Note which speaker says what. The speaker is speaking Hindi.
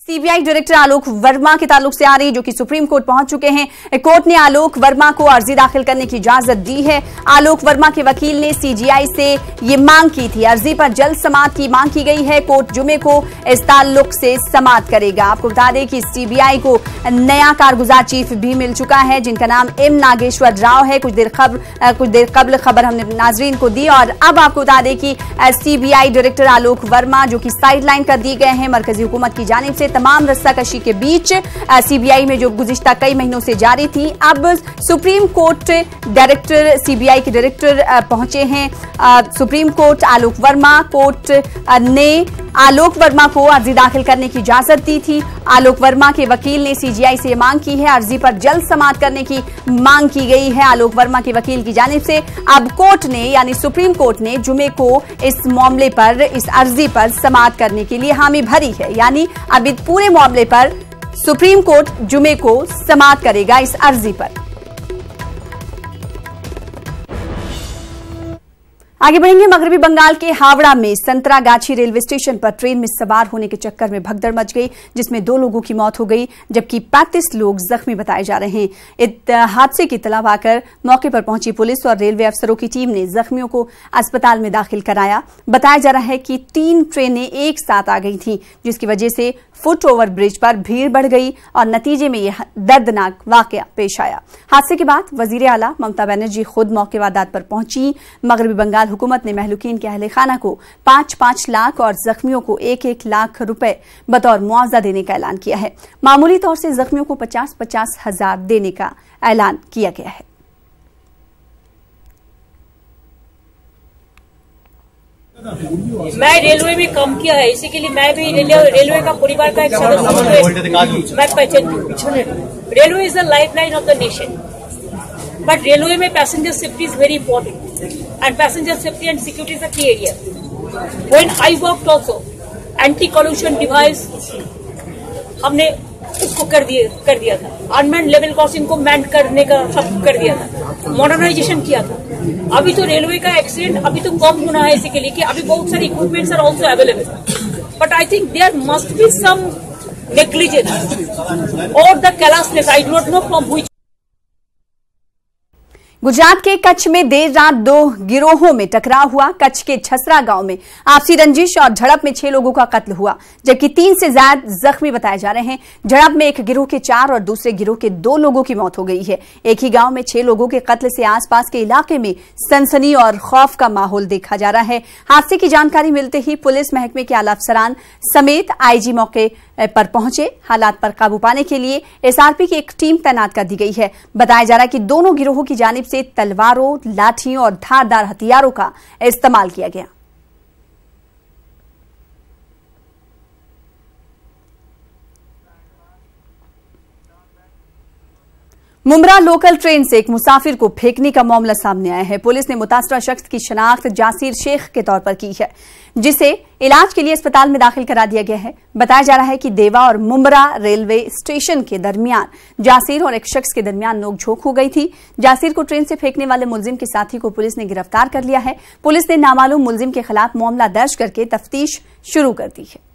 Speaker 1: सीबीआई डायरेक्टर आलोक वर्मा के ताल्लुक से आ रही जो कि सुप्रीम कोर्ट पहुंच चुके हैं। कोर्ट ने आलोक वर्मा को अर्जी दाखिल करने की इजाजत दी है। आलोक वर्मा के वकील ने सीजीआई से ये मांग की थी। अर्जी पर जल्द समाअत की मांग की गई है। कोर्ट जुमे को इस ताल्लुक से समाअत करेगा। आपको बता दें कि सीबीआई को नया कारगुजार चीफ भी मिल चुका है जिनका नाम एम नागेश्वर राव है। कुछ देर कबल खबर हमने नाजरीन को दी और अब आपको बता दें कि सीबीआई डायरेक्टर आलोक वर्मा जो कि साइडलाइन कर दिए गए हैं मरकजी हुकूमत की जानिब से तमाम रस्साकशी के बीच सीबीआई में जो गुज़िश्ता कई महीनों से जारी थी। अब सुप्रीम कोर्ट डायरेक्टर सीबीआई के डायरेक्टर पहुंचे हैं सुप्रीम कोर्ट। आलोक वर्मा कोर्ट ने आलोक वर्मा को अर्जी दाखिल करने की इजाजत दी थी। आलोक वर्मा के वकील ने सीजीआई से मांग की है। अर्जी पर जल्द समाअत करने की मांग की गई है आलोक वर्मा के वकील की जानिब से। अब कोर्ट ने यानी सुप्रीम कोर्ट ने जुमे को इस मामले पर इस अर्जी पर समाअत करने के लिए हामी भरी है। यानी अब इस पूरे मामले पर सुप्रीम कोर्ट जुमे को समाअत करेगा इस अर्जी पर। आगे बढ़ेंगे। मगरबी बंगाल के हावड़ा में संतरागाछी रेलवे स्टेशन पर ट्रेन में सवार होने के चक्कर में भगदड़ मच गई जिसमें 2 लोगों की मौत हो गई जबकि 35 लोग जख्मी बताए जा रहे हैं। इस हादसे की इत्तला पाकर मौके पर पहुंची पुलिस और रेलवे अफसरों की टीम ने जख्मियों को अस्पताल में दाखिल कराया। बताया जा रहा है कि 3 ट्रेनें एक साथ आ गई थीं जिसकी वजह से फुट ओवर ब्रिज पर भीड़ बढ़ गई और नतीजे में यह दर्दनाक वाकया पेश आया। हादसे के बाद वजीर आला ममता बनर्जी खुद मौके वारदात पर पहुंची। मगरबी बंगाल हुकूमत ने महलूकीन के अहले खाना को 5-5 लाख और जख्मियों को 1-1 लाख रुपए बतौर मुआवजा देने का ऐलान किया है। मामूली तौर से जख्मियों को 50-50 हजार देने का ऐलान किया गया है।
Speaker 2: मैं रेलवे में काम किया है, इसी के लिए मैं भी रेलवे का परिवार का एक सदस्य मैं पहचानती हूँ। Railway is the lifeline of the nation, but railway में passenger safety is very important and passenger safety and security is a key area. When I worked also anti collision device हमने उसको कर दिया था। अनमैन्ड लेवल क्रॉसिंग को मैन करने का सब कर दिया था, मॉडर्नाइजेशन किया था। अभी तो रेलवे का एक्सीडेंट अभी तो कम होना है इसी के लिए कि अभी बहुत सारे equipments are also available, but I think there must be some negligence और the carelessness. I do not know from which.
Speaker 1: Gujarat के कच्छ में देर रात 2 गिरोहों में टकराव हुआ। कच्छ के छसरा गांव में आपसी रंजिश और झड़प में 6 लोगों का कत्ल हुआ जबकि 3 से ज्यादा जख्मी बताए जा रहे हैं। झड़प में एक गिरोह के 4 और दूसरे गिरोह के 2 लोगों की मौत हो गई है। एक ही गांव में 6 लोगों के कत्ल से आसपास के इलाके में सनसनी और खौफ का माहौल देखा जा रहा है। हादसे की जानकारी मिलते ही पुलिस महकमे के आला अफसरान समेत आईजी मौके पर पहुंचे। हालात पर काबू पाने के लिए एसआरपी की एक टीम तैनात कर दी गई है। बताया जा रहा है कि दोनों गिरोहों की जानिब से तलवारों, लाठियों और धारदार हथियारों का इस्तेमाल किया गया। मुमरा लोकल ट्रेन से एक मुसाफिर को फेंकने का मामला सामने आया है। पुलिस ने मुतासरा शख्स की शनाख्त जासिर शेख के तौर पर की है जिसे इलाज के लिए अस्पताल में दाखिल करा दिया गया है। बताया जा रहा है कि देवा और मुमरा रेलवे स्टेशन के दरमियान जासिर और एक शख्स के दरमियान नोकझोंक हो गई थी। जासिर को ट्रेन से फेंकने वाले मुलजिम के साथी को पुलिस ने गिरफ्तार कर लिया है। पुलिस ने नामालूम मुलजिम के खिलाफ मामला दर्ज करके तफ्तीश शुरू कर दी है।